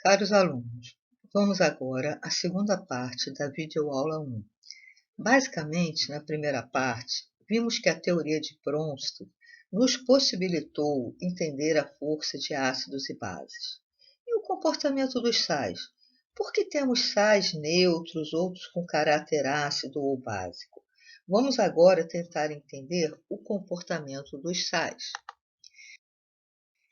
Caros alunos, vamos agora à segunda parte da videoaula 1. Basicamente, na primeira parte, vimos que a teoria de Bronsted nos possibilitou entender a força de ácidos e bases. E o comportamento dos sais? Por que temos sais neutros, outros com caráter ácido ou básico? Vamos agora tentar entender o comportamento dos sais.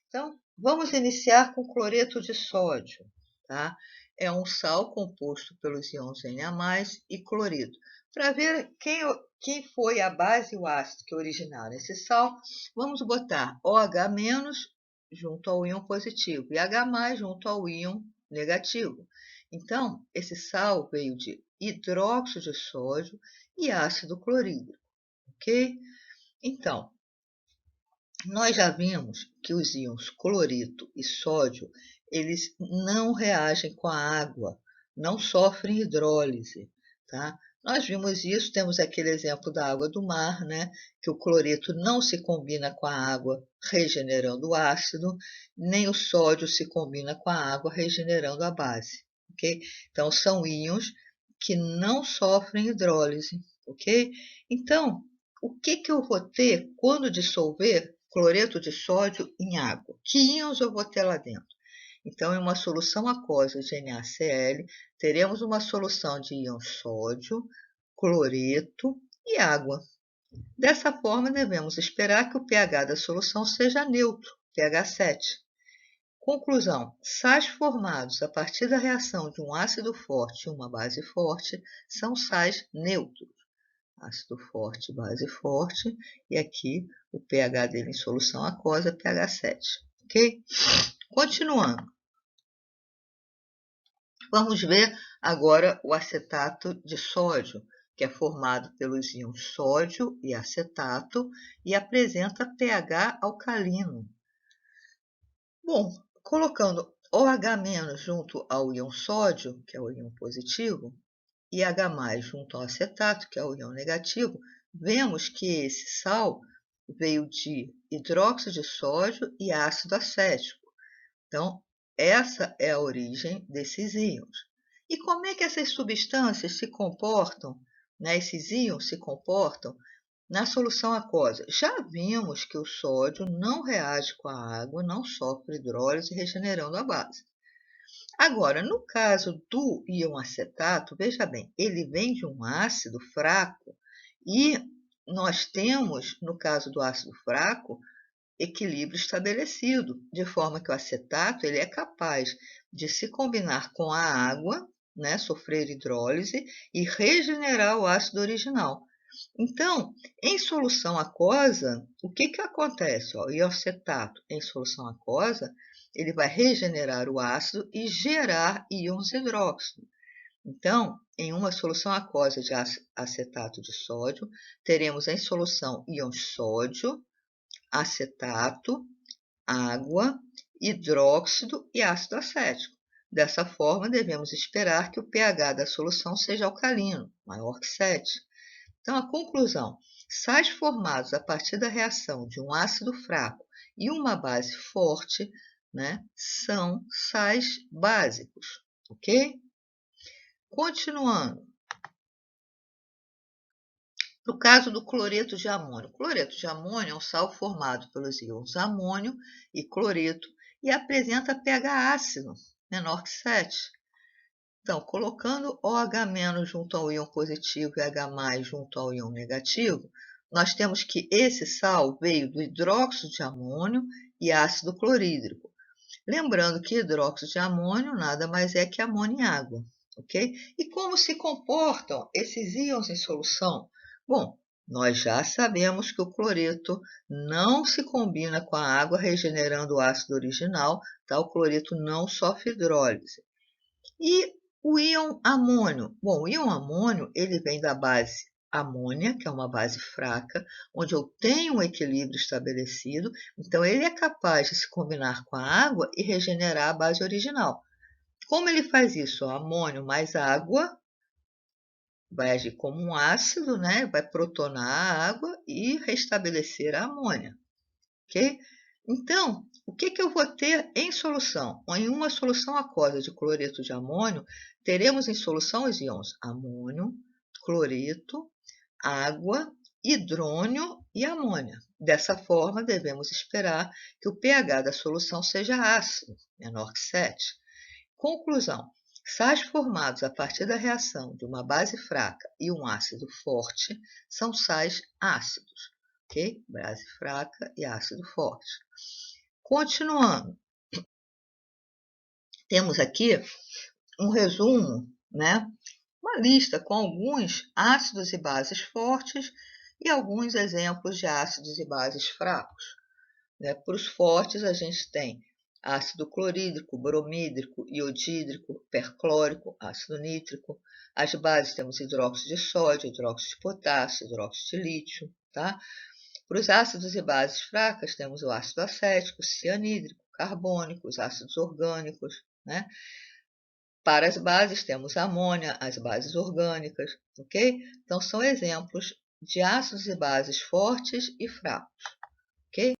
Então, vamos iniciar com cloreto de sódio, tá? É um sal composto pelos íons Na+, e clorido. Para ver quem foi a base e o ácido que originaram esse sal, vamos botar OH- junto ao íon positivo e H+ junto ao íon negativo. Então, esse sal veio de hidróxido de sódio e ácido clorídrico, ok? Então, nós já vimos que os íons cloreto e sódio, eles não reagem com a água, não sofrem hidrólise, tá? Nós vimos isso, temos aquele exemplo da água do mar, né? Que o cloreto não se combina com a água, regenerando o ácido, nem o sódio se combina com a água, regenerando a base, ok? Então, são íons que não sofrem hidrólise, ok? Então, o que eu vou ter quando dissolver cloreto de sódio em água? Que íons eu vou ter lá dentro? Então, em uma solução aquosa de NaCl, teremos uma solução de íons sódio, cloreto e água. Dessa forma, devemos esperar que o pH da solução seja neutro, pH 7. Conclusão: sais formados a partir da reação de um ácido forte e uma base forte são sais neutros. Ácido forte, base forte, e aqui o pH dele em solução aquosa, pH 7, ok? Continuando, vamos ver agora o acetato de sódio, que é formado pelos íons sódio e acetato e apresenta pH alcalino. Bom, colocando OH- junto ao íon sódio, que é o íon positivo, e H+ junto ao acetato, que é o íon negativo, vemos que esse sal veio de hidróxido de sódio e ácido acético. Então, essa é a origem desses íons. E como é que essas substâncias se comportam, né? Esses íons se comportam na solução aquosa? Já vimos que o sódio não reage com a água, não sofre hidrólise, regenerando a base. Agora, no caso do íon acetato, veja bem, ele vem de um ácido fraco e nós temos, no caso do ácido fraco, equilíbrio estabelecido, de forma que o acetato ele é capaz de se combinar com a água, né, sofrer hidrólise e regenerar o ácido original. Então, em solução aquosa, o que acontece? O iocetato em solução aquosa, ele vai regenerar o ácido e gerar íons hidróxido. Então, em uma solução aquosa de acetato de sódio, teremos em solução íons sódio, acetato, água, hidróxido e ácido acético. Dessa forma, devemos esperar que o pH da solução seja alcalino, maior que 7. Então, a conclusão: sais formados a partir da reação de um ácido fraco e uma base forte, né, são sais básicos, ok? Continuando. No caso do cloreto de amônio. O cloreto de amônio é um sal formado pelos íons amônio e cloreto e apresenta pH ácido, menor que 7. Então, colocando OH- junto ao íon positivo e H+ junto ao íon negativo, nós temos que esse sal veio do hidróxido de amônio e ácido clorídrico. Lembrando que hidróxido de amônio nada mais é que amônio e água, ok? E como se comportam esses íons em solução? Bom, nós já sabemos que o cloreto não se combina com a água, regenerando o ácido original, tá? O cloreto não sofre hidrólise. E o íon amônio? Bom, o íon amônio ele vem da base amônia, que é uma base fraca, onde eu tenho um equilíbrio estabelecido, então ele é capaz de se combinar com a água e regenerar a base original. Como ele faz isso? O amônio mais água vai agir como um ácido, né? Vai protonar a água e restabelecer a amônia, ok? Então, o que eu vou ter em solução? Em uma solução aquosa de cloreto de amônio, teremos em solução os íons amônio, cloreto, água, hidrônio e amônia. Dessa forma, devemos esperar que o pH da solução seja ácido, menor que 7. Conclusão: sais formados a partir da reação de uma base fraca e um ácido forte são sais ácidos, ok? Base fraca e ácido forte. Continuando, temos aqui um resumo, né? Uma lista com alguns ácidos e bases fortes e alguns exemplos de ácidos e bases fracos. Né? Para os fortes, a gente tem ácido clorídrico, bromídrico, iodídrico, perclórico, ácido nítrico. As bases temos hidróxido de sódio, hidróxido de potássio, hidróxido de lítio. Tá? Para os ácidos e bases fracas, temos o ácido acético, cianídrico, carbônico, os ácidos orgânicos. Né? Para as bases, temos a amônia, as bases orgânicas, ok? Então, são exemplos de ácidos e bases fortes e fracos, ok?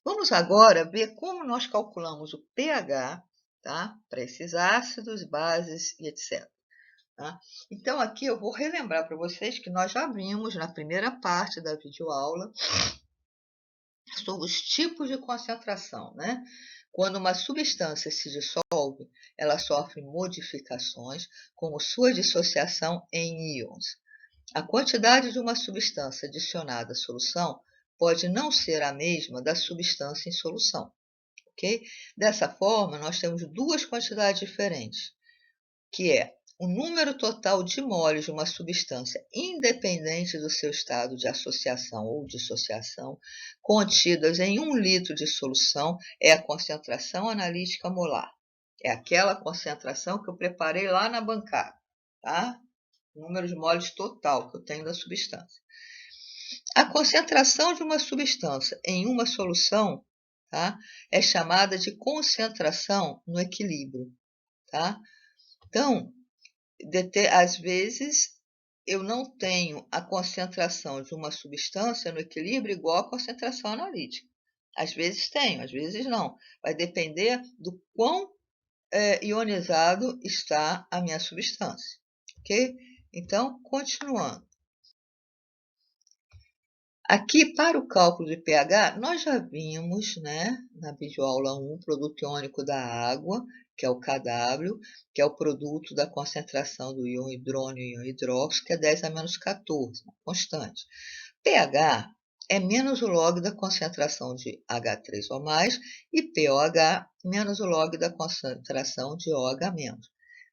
Vamos agora ver como nós calculamos o pH, tá? Para esses ácidos, bases e etc. Tá? Então, aqui eu vou relembrar para vocês que nós já vimos na primeira parte da videoaula sobre os tipos de concentração, né? Quando uma substância se dissolve, ela sofre modificações, como sua dissociação em íons. A quantidade de uma substância adicionada à solução pode não ser a mesma da substância em solução, ok? Dessa forma, nós temos duas quantidades diferentes, que é o número total de moles de uma substância, independente do seu estado de associação ou dissociação, contidas em 1 litro de solução, é a concentração analítica molar. É aquela concentração que eu preparei lá na bancada, tá? O número de moles total que eu tenho da substância. A concentração de uma substância em uma solução, tá? É chamada de concentração no equilíbrio, tá? Então, às vezes, eu não tenho a concentração de uma substância no equilíbrio igual à concentração analítica. Às vezes tenho, às vezes não. Vai depender do quão ionizado está a minha substância, ok? Então, continuando. Aqui, para o cálculo de pH, nós já vimos, né, na videoaula 1, produto iônico da água, que é o KW, que é o produto da concentração do íon hidrônio e íon hidróxido, que é 10 a menos 14, constante. pH é menos o log da concentração de H3O+, e pOH menos o log da concentração de OH-.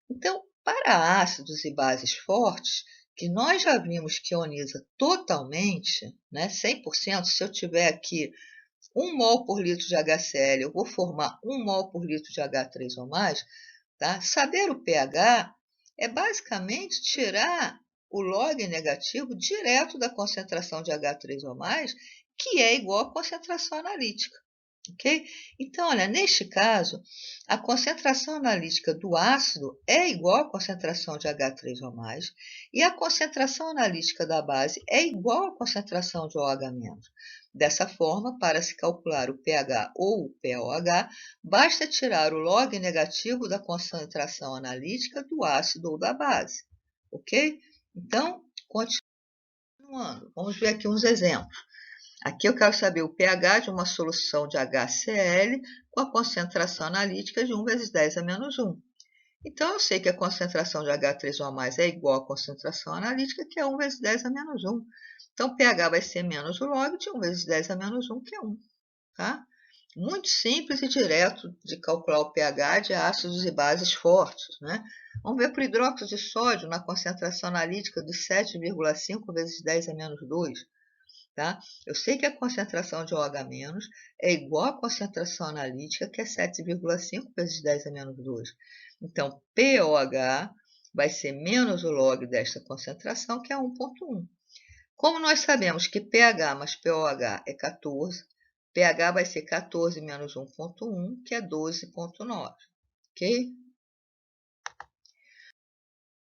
Então, para ácidos e bases fortes, que nós já vimos que ioniza totalmente, né, 100%, se eu tiver aqui 1 mol por litro de HCl, eu vou formar 1 mol por litro de H3O+, tá? Saber o pH é basicamente tirar o log negativo direto da concentração de H3O+, que é igual à concentração analítica. Ok? Então, olha, neste caso, a concentração analítica do ácido é igual à concentração de H3O+, e a concentração analítica da base é igual à concentração de OH-. Dessa forma, para se calcular o pH ou o pOH, basta tirar o log negativo da concentração analítica do ácido ou da base. Ok? Então, continuando, vamos ver aqui uns exemplos. Aqui eu quero saber o pH de uma solução de HCl com a concentração analítica de 1 vezes 10 a menos 1. Então, eu sei que a concentração de H3O+ é igual à concentração analítica, que é 1 vezes 10 a menos 1. Então, o pH vai ser menos o log de 1 vezes 10 a menos 1, que é 1. Tá? Muito simples e direto de calcular o pH de ácidos e bases fortes. Né? Vamos ver para o hidróxido de sódio na concentração analítica de 7,5 vezes 10 a menos 2. Tá? Eu sei que a concentração de OH- é igual à concentração analítica, que é 7,5 vezes 10 a menos 2. Então, pOH vai ser menos o log desta concentração, que é 1,1. Como nós sabemos que pH mais pOH é 14, pH vai ser 14 menos 1,1, que é 12,9. Ok?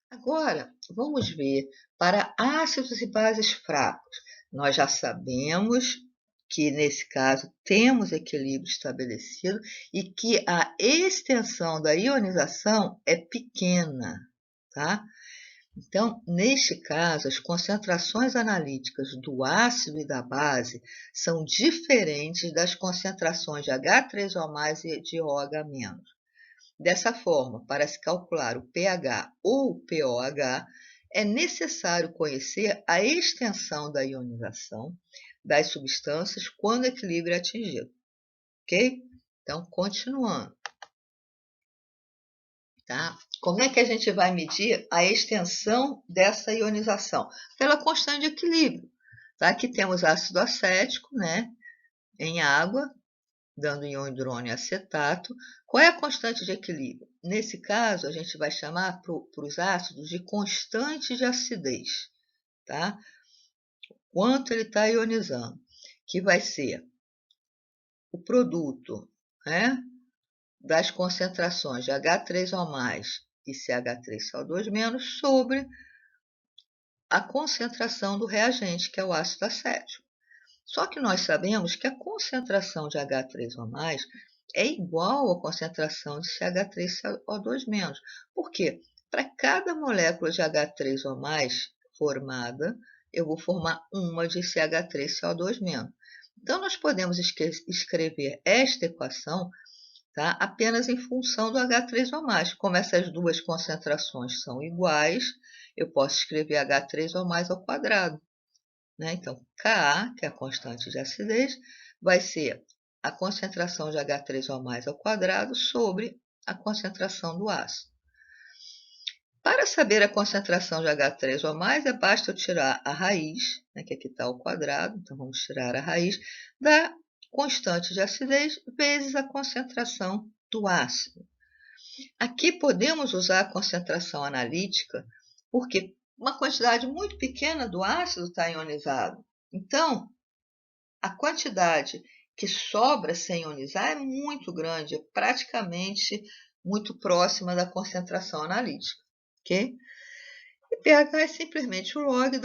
Agora, vamos ver para ácidos e bases fracos. Nós já sabemos que nesse caso temos equilíbrio estabelecido e que a extensão da ionização é pequena, tá? Então, neste caso, as concentrações analíticas do ácido e da base são diferentes das concentrações de H3O+, e de OH-. Dessa forma, para se calcular o pH ou o pOH, é necessário conhecer a extensão da ionização das substâncias quando o equilíbrio é atingido, ok? Então, continuando. Tá? Como é que a gente vai medir a extensão dessa ionização? Pela constante de equilíbrio. Tá? Aqui temos ácido acético, né, em água, dando íon hidrônio e acetato. Qual é a constante de equilíbrio? Nesse caso, a gente vai chamar para os ácidos de constante de acidez. Tá? Quanto ele está ionizando, que vai ser o produto, né, das concentrações de H3O+, e CH3CO2- sobre a concentração do reagente, que é o ácido acético. Só que nós sabemos que a concentração de H3O+, é igual à concentração de CH3CO2-. Por quê? Para cada molécula de H3O+, formada, eu vou formar uma de CH3CO2-. Então, nós podemos escrever esta equação, tá, apenas em função do H3O+. Como essas duas concentrações são iguais, eu posso escrever H3O+ ao quadrado. Né? Então, Ka, que é a constante de acidez, vai ser a concentração de H3O+ ao quadrado sobre a concentração do ácido. Para saber a concentração de H3O+, basta eu tirar a raiz, né, que aqui está ao quadrado, então vamos tirar a raiz, da constante de acidez vezes a concentração do ácido. Aqui podemos usar a concentração analítica, porque uma quantidade muito pequena do ácido está ionizado. Então, a quantidade que sobra sem ionizar é muito grande, é praticamente muito próxima da concentração analítica, ok? E pH é simplesmente o log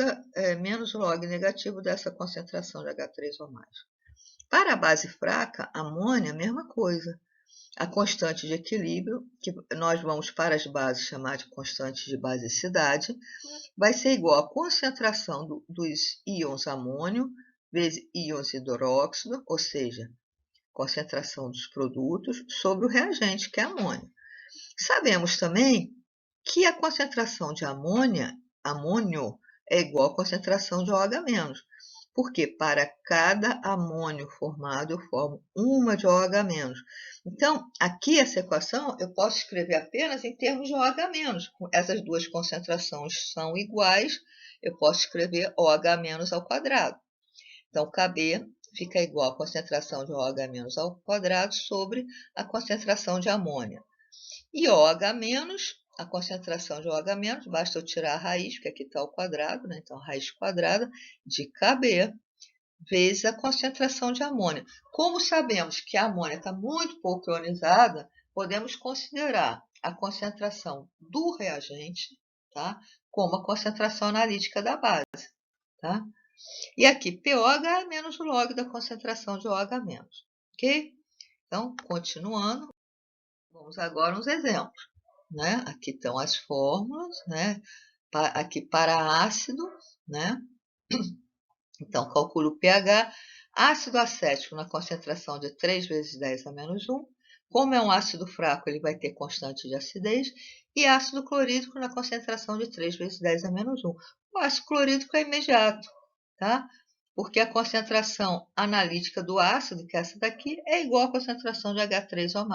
menos o log negativo dessa concentração de H3O+. Para a base fraca, amônia, a mesma coisa. A constante de equilíbrio, que nós vamos para as bases chamar de constante de basicidade, vai ser igual à concentração dos íons amônio vezes íons hidroxído, ou seja, concentração dos produtos sobre o reagente, que é amônio. Sabemos também que a concentração de amônio, é igual à concentração de OH-, porque para cada amônio formado eu formo uma de OH-. Então, aqui essa equação eu posso escrever apenas em termos de OH-. Essas duas concentrações são iguais, eu posso escrever OH- ao quadrado. Então, Kb fica igual à concentração de OH- ao quadrado sobre a concentração de amônia. E OH-, a concentração de OH-, basta eu tirar a raiz, porque aqui está o quadrado, né? Então, raiz quadrada de Kb vezes a concentração de amônia. Como sabemos que a amônia está muito pouco ionizada, podemos considerar a concentração do reagente, tá, como a concentração analítica da base. Tá? E aqui, pOH é menos o log da concentração de OH-. Ok? Então, continuando, vamos agora uns exemplos. Né? Aqui estão as fórmulas, né? Aqui para ácido, né? Então, calculo o pH. Ácido acético na concentração de 3 vezes 10 a menos 1. Como é um ácido fraco, ele vai ter constante de acidez. E ácido clorídrico na concentração de 3 vezes 10 a menos 1. O ácido clorídrico é imediato, tá? Porque a concentração analítica do ácido, que é essa daqui, é igual à concentração de H3O+.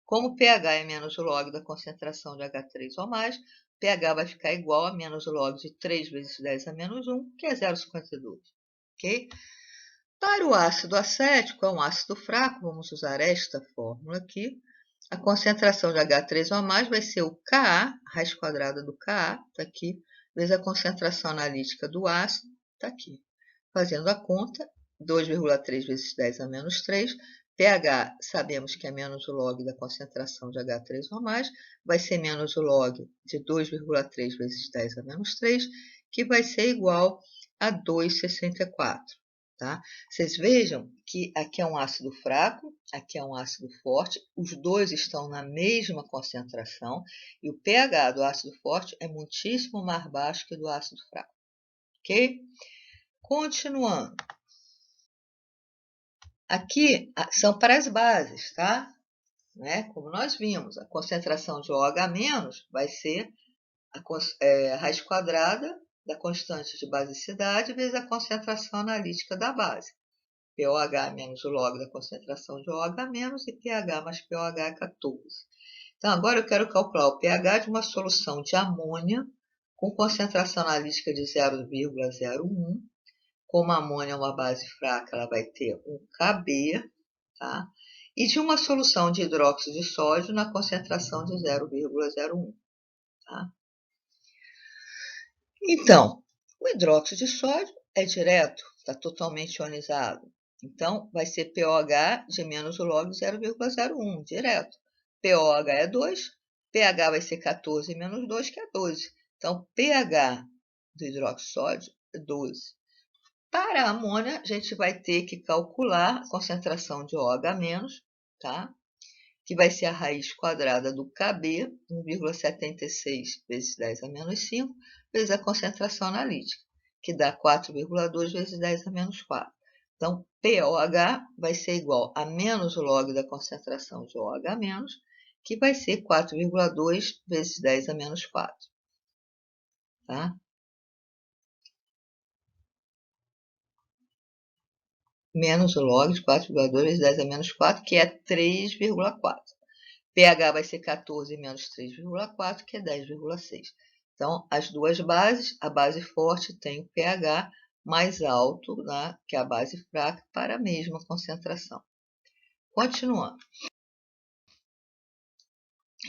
Como o pH é menos o log da concentração de H3O+, pH vai ficar igual a menos o log de 3 vezes 10 a menos 1, que é 0,52. Ok? Para o ácido acético, é um ácido fraco, vamos usar esta fórmula aqui. A concentração de H3O+, vai ser o Ka, raiz quadrada do Ka, está aqui, vezes a concentração analítica do ácido, está aqui. Fazendo a conta, 2,3 vezes 10 a menos 3, pH sabemos que é menos o log da concentração de H3O+, vai ser menos o log de 2,3 vezes 10 a menos 3, que vai ser igual a 2,64. Tá? Vocês vejam que aqui é um ácido fraco, aqui é um ácido forte, os dois estão na mesma concentração e o pH do ácido forte é muitíssimo mais baixo que do ácido fraco, ok? Continuando. Aqui são para as bases, tá? Né? Como nós vimos, a concentração de OH- vai ser a raiz quadrada da constante de basicidade vezes a concentração analítica da base. pOH menos o log da concentração de OH- e pH mais pOH é 14. Então, agora eu quero calcular o pH de uma solução de amônia com concentração analítica de 0,01. Como a amônia é uma base fraca, ela vai ter um Kb, tá? E de uma solução de hidróxido de sódio na concentração de 0,01. Tá? Então, o hidróxido de sódio é direto, está totalmente ionizado. Então, vai ser pOH de menos o log 0,01, direto. pOH é 2, pH vai ser 14 menos 2, que é 12. Então, pH do hidróxido de sódio é 12. Para a amônia, a gente vai ter que calcular a concentração de OH-, tá? Que vai ser a raiz quadrada do Kb, 1,76 vezes 10 a menos 5, vezes a concentração analítica, que dá 4,2 vezes 10 a menos 4. Então, pOH vai ser igual a menos o log da concentração de OH-, que vai ser 4,2 vezes 10 a menos 4. Tá? Menos o log de 4,2 vezes 10 a menos 4, que é 3,4. pH vai ser 14 menos 3,4, que é 10,6. Então, as duas bases, a base forte tem o pH mais alto, né, que a base fraca, para a mesma concentração. Continuando.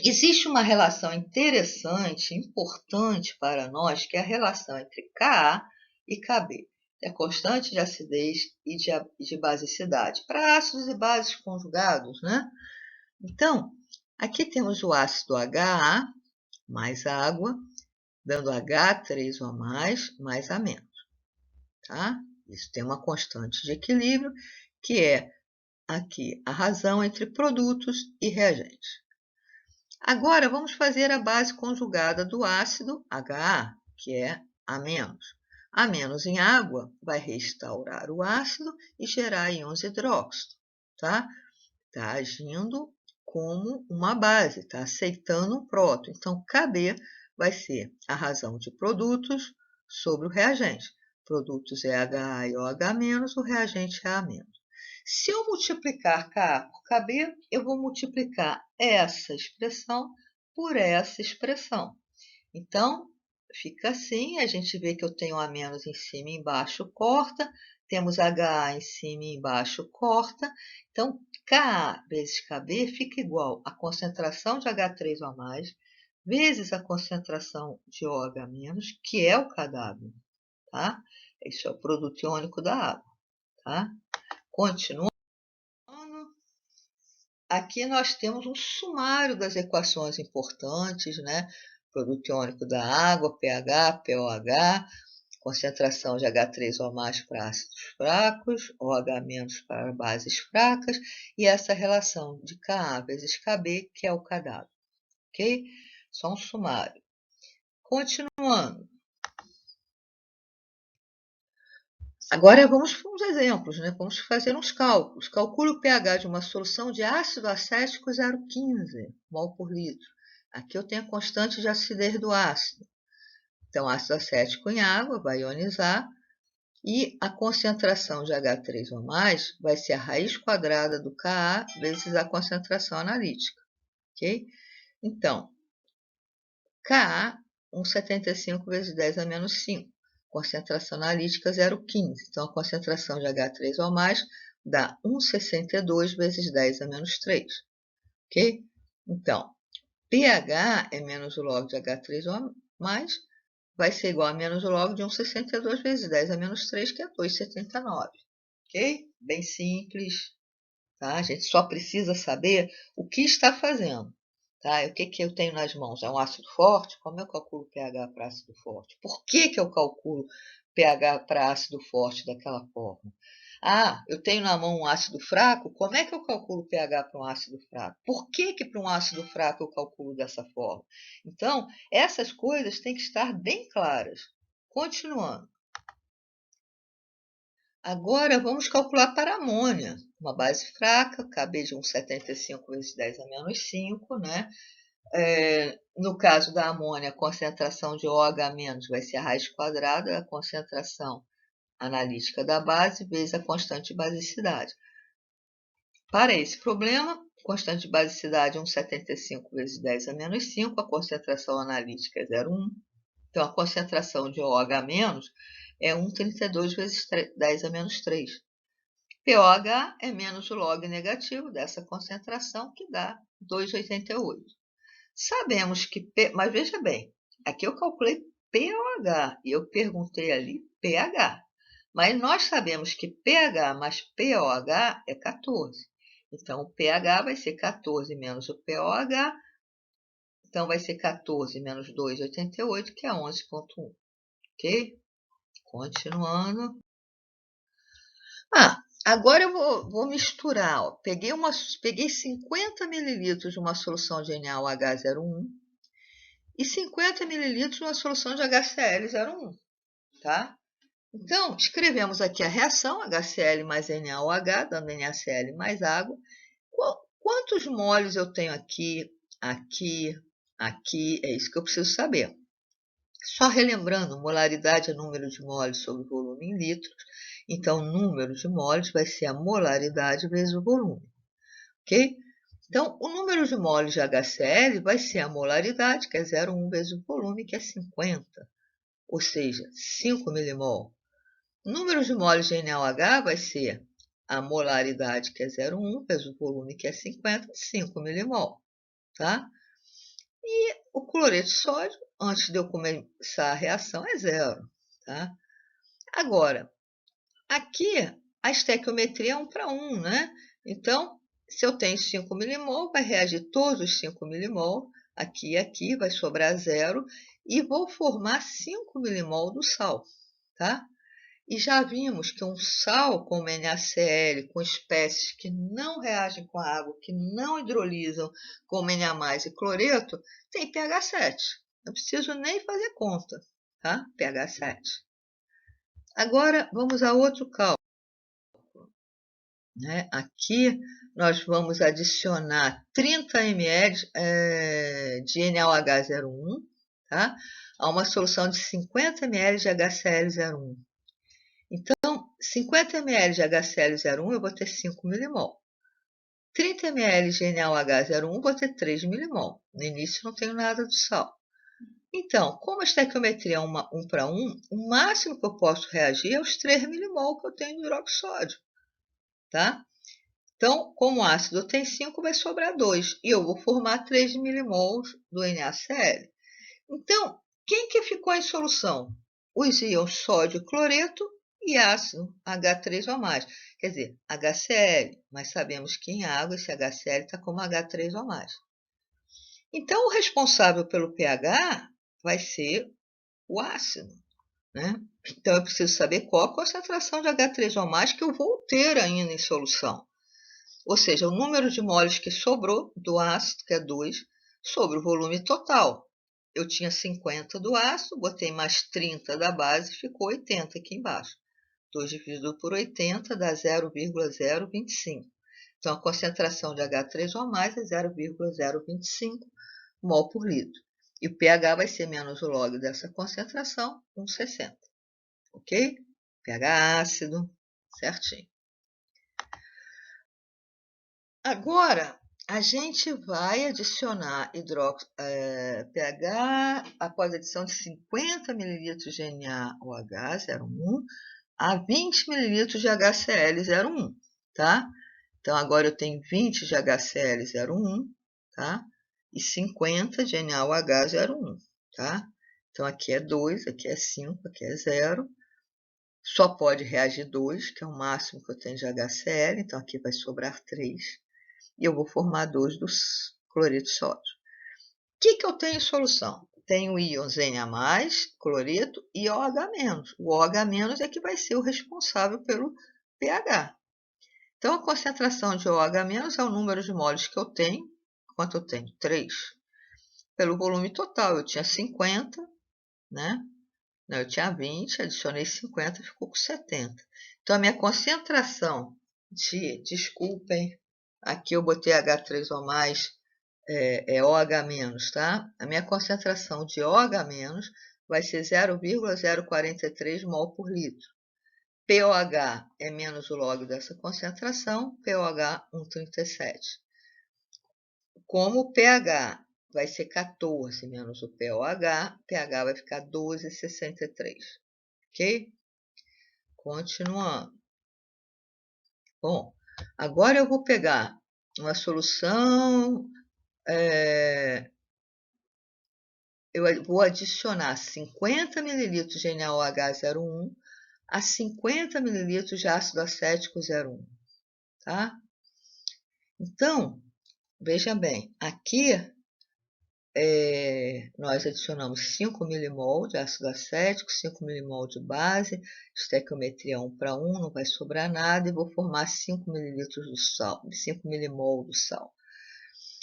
Existe uma relação interessante, importante para nós, que é a relação entre Ka e Kb. É a constante de acidez e de basicidade. Para ácidos e bases conjugados, né? Então, aqui temos o ácido HA mais água, dando H3O+, mais A-. Tá? Isso tem uma constante de equilíbrio, que é aqui a razão entre produtos e reagentes. Agora, vamos fazer a base conjugada do ácido HA, que é A-. A- em água vai restaurar o ácido e gerar íons hidróxido, tá? Está agindo como uma base, está aceitando um próton. Então, Kb vai ser a razão de produtos sobre o reagente. Produtos é HA e OH-, o reagente é A-. Se eu multiplicar Ka por Kb, eu vou multiplicar essa expressão por essa expressão. Então, fica assim, a gente vê que eu tenho A- em cima e embaixo, corta, temos HA em cima e embaixo, corta. Então, Ka vezes Kb fica igual a concentração de H3O+, vezes a concentração de OH-, que é o Kw, tá? Isso é o produto iônico da água, tá? Continuando, aqui nós temos um sumário das equações importantes, né? Produto iônico da água, pH, pOH, concentração de H3O+ para ácidos fracos, OH- para bases fracas, e essa relação de Ka vezes Kb, que é o Kw, ok? Só um sumário. Continuando. Agora vamos para uns exemplos, né? Vamos fazer uns cálculos. Calcule o pH de uma solução de ácido acético 0,15 mol por litro. Aqui eu tenho a constante de acidez do ácido. Então, ácido acético em água vai ionizar e a concentração de H3O+, vai ser a raiz quadrada do Ka vezes a concentração analítica, ok? Então, Ka, 1,75 vezes 10 a menos 5. Concentração analítica 0,15. Então, a concentração de H3O+, dá 1,62 vezes 10 a menos 3, ok? Então, pH é menos o log de H3O+, vai ser igual a menos o log de 1,62 vezes 10 a menos 3, que é 2,79. Ok? Bem simples. Tá? A gente só precisa saber o que está fazendo. Tá? E o que, que eu tenho nas mãos? É um ácido forte? Como eu calculo pH para ácido forte? Por que, que eu calculo pH para ácido forte daquela forma? Ah, eu tenho na mão um ácido fraco? Como é que eu calculo pH para um ácido fraco? Por que, que para um ácido fraco eu calculo dessa forma? Então, essas coisas têm que estar bem claras. Continuando. Agora vamos calcular para a amônia. Uma base fraca, KB de 1,75 vezes 10 a menos 5, né? No caso da amônia, a concentração de OH- vai ser a raiz quadrada da concentração analítica da base vezes a constante de basicidade. Para esse problema, constante de basicidade é 1,75 vezes 10 a menos 5, a concentração analítica é 0,1. Então, a concentração de OH- é 1,32 vezes 10 a menos 3. pOH é menos o log negativo dessa concentração, que dá 2,88. Sabemos que, mas veja bem, aqui eu calculei pOH e eu perguntei ali pH. Mas nós sabemos que pH mais pOH é 14. Então, o pH vai ser 14 menos o pOH. Então, vai ser 14 menos 2,88, que é 11,1. Ok? Continuando. Agora eu vou misturar. Ó. Peguei 50 mililitros de uma solução de NaOH01 e 50 mililitros de uma solução de HCl01, tá? Então, escrevemos aqui a reação HCl mais NaOH, dando NaCl mais água. Quantos moles eu tenho aqui, aqui? É isso que eu preciso saber. Só relembrando, molaridade é número de moles sobre volume em litros. Então, número de moles vai ser a molaridade vezes o volume. Ok? Então, o número de moles de HCl vai ser a molaridade, que é 0,1 vezes o volume, que é 50. Ou seja, 5 milimol. O número de moles de NaOH vai ser a molaridade, que é 0,1 vezes o volume, que é 50, 5 milimol. Tá? E o cloreto de sódio, antes de eu começar a reação, é 0. Tá? Agora, aqui a estequiometria é 1 para 1, né? Então, se eu tenho 5 milimol, vai reagir todos os 5 milimol, aqui e aqui, vai sobrar 0, e vou formar 5 milimol do sal, tá? E já vimos que um sal como NaCl, com espécies que não reagem com a água, que não hidrolisam, como Na+, e cloreto, tem pH 7. Não preciso nem fazer conta, tá? pH 7. Agora, vamos a outro cálculo. Né? Aqui, nós vamos adicionar 30 ml de NaOH01, tá? A uma solução de 50 ml de HCl01. Então, 50 ml de HCl01 eu vou ter 5 milimol. 30 ml de NaOH01 vou ter 3 milimol. No início não tenho nada de sal. Então, como a estequiometria é 1 para 1, o máximo que eu posso reagir é os 3 milimol que eu tenho de hidroxódio. Tá? Então, como o ácido tem 5, vai sobrar 2. E eu vou formar 3 milimols do NaCl. Então, quem que ficou em solução? Os íons sódio e cloreto e ácido H3O+. Quer dizer, HCl, mas sabemos que em água esse HCl está como H3O+. Então, o responsável pelo pH vai ser o ácido. Né? Então, eu preciso saber qual a concentração de H3O+, que eu vou ter ainda em solução. Ou seja, o número de moles que sobrou do ácido, que é 2, sobre o volume total. Eu tinha 50 do ácido, botei mais 30 da base, ficou 80 aqui embaixo. 2 dividido por 80 dá 0,025. Então, a concentração de H3O+ é 0,025 mol por litro. E o pH vai ser menos o log dessa concentração, 1,60. Ok? pH ácido, certinho. Agora, a gente vai adicionar pH após a adição de 50 ml de NaOH01 a 20 ml de HCl01, tá? Então, agora eu tenho 20 de HCl01, tá? E 50 de NaOH01, tá? Então, aqui é 2, aqui é 5, aqui é 0. Só pode reagir 2, que é o máximo que eu tenho de HCl, então aqui vai sobrar 3. E eu vou formar 2 dos cloreto de sódio. que eu tenho em solução? Tenho íons Na+, cloreto, e OH-. O OH- é que vai ser o responsável pelo pH. Então, a concentração de OH- é o número de moles que eu tenho. Quanto eu tenho? 3. Pelo volume total, eu tinha 50, né? Não, eu tinha 20, adicionei 50, ficou com 70. Então, a minha concentração desculpem, aqui eu botei H3O+, é OH-, tá? A minha concentração de OH- vai ser 0,043 mol por litro. POH é menos o log dessa concentração, POH 1,37. Como o pH vai ser 14 menos o POH, pH vai ficar 12,63. Ok? Continuando. Bom, agora eu vou pegar uma solução, eu vou adicionar 50 ml de NaOH01 a 50 ml de ácido acético 01, tá? Então, veja bem, aqui nós adicionamos 5 milimol de ácido acético, 5 milimol de base, estequiometria 1 para 1, não vai sobrar nada, e vou formar 5 mililitros do sal, 5 milimol do sal.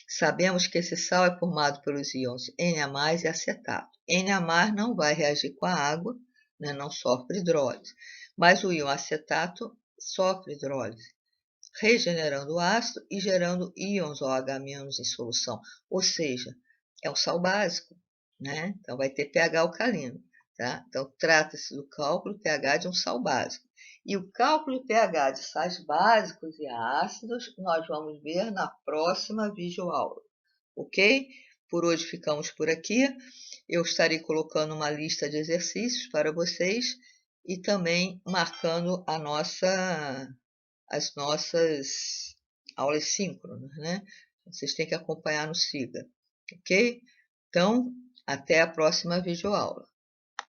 Sabemos que esse sal é formado pelos íons Na+ e acetato. Na+ não vai reagir com a água, né, não sofre hidrólise, mas o íon acetato sofre hidrólise, regenerando o ácido e gerando íons OH- em solução, ou seja, é um sal básico, né? Então vai ter pH alcalino, tá? Então trata-se do cálculo pH de um sal básico. E o cálculo pH de sais básicos e ácidos nós vamos ver na próxima videoaula, ok? Por hoje ficamos por aqui. Eu estarei colocando uma lista de exercícios para vocês e também marcando as nossas aulas síncronas, né? Vocês têm que acompanhar no SIGA, ok? Então, até a próxima videoaula.